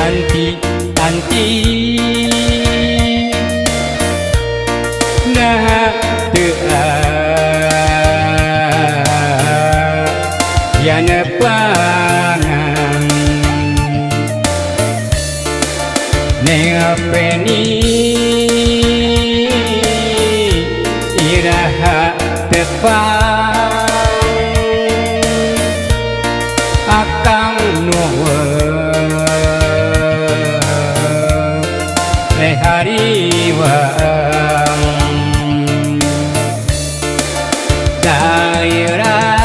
anti nah ya nepangan nengapeni iraha tepang akang nuwun hariwang daerah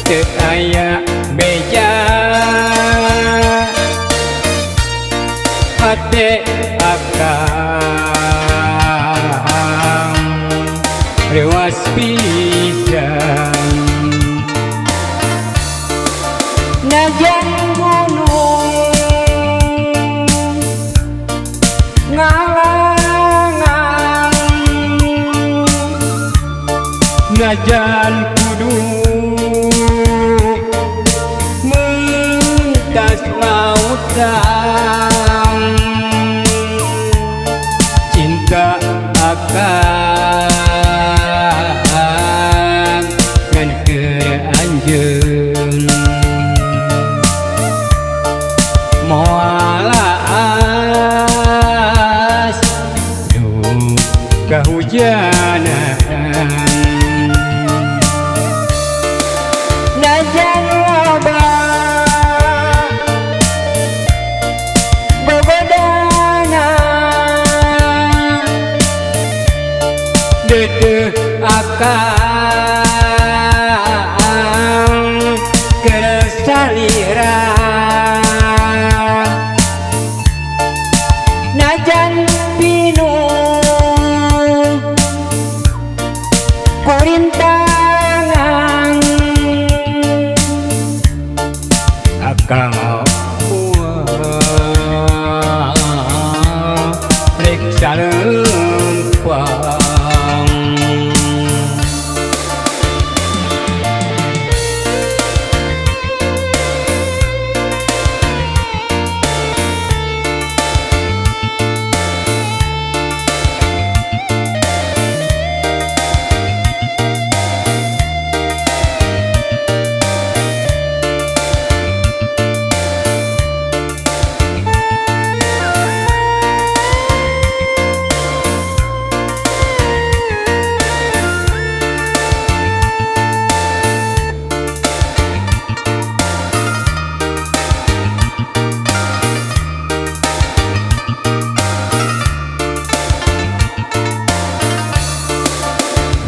teu aya beja hate akang rewas pisan najan gunung ngalangan najan kudu mentas lautan cinta akan ngan keanjeun moalas nu kahujanan najan loba begodana dedeh akang kesalira najan pinu kurintangan akang periksa lempang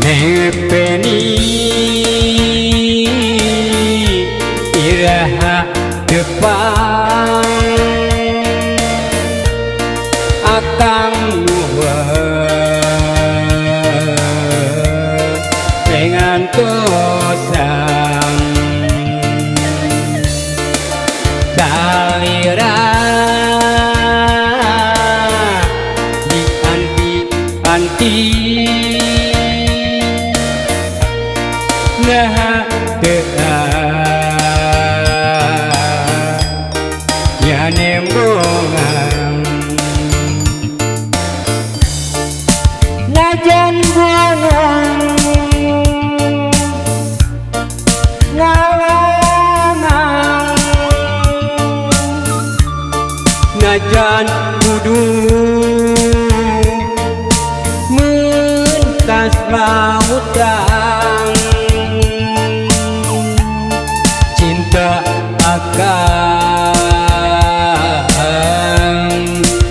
nepeni iraha tepang akang nuwun dengan tosang salira di anti nah teu ya nembongan najan gunung ngalangan najan kudu mentas lautan cinta akan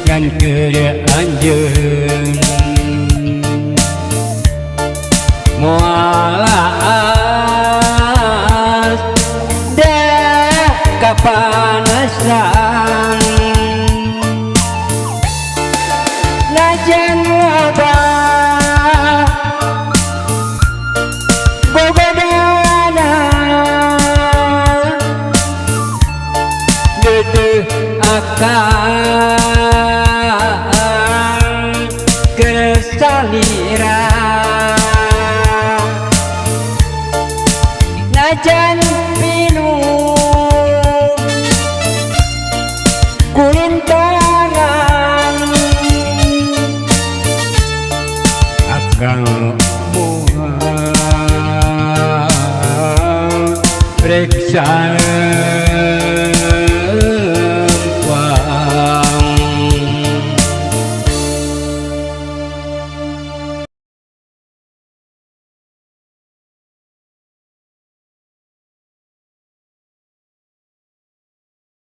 ngan keanjeun moalas dah kapanasan najan loba begodana dedeh akang kesalira najan pilu kamu periksa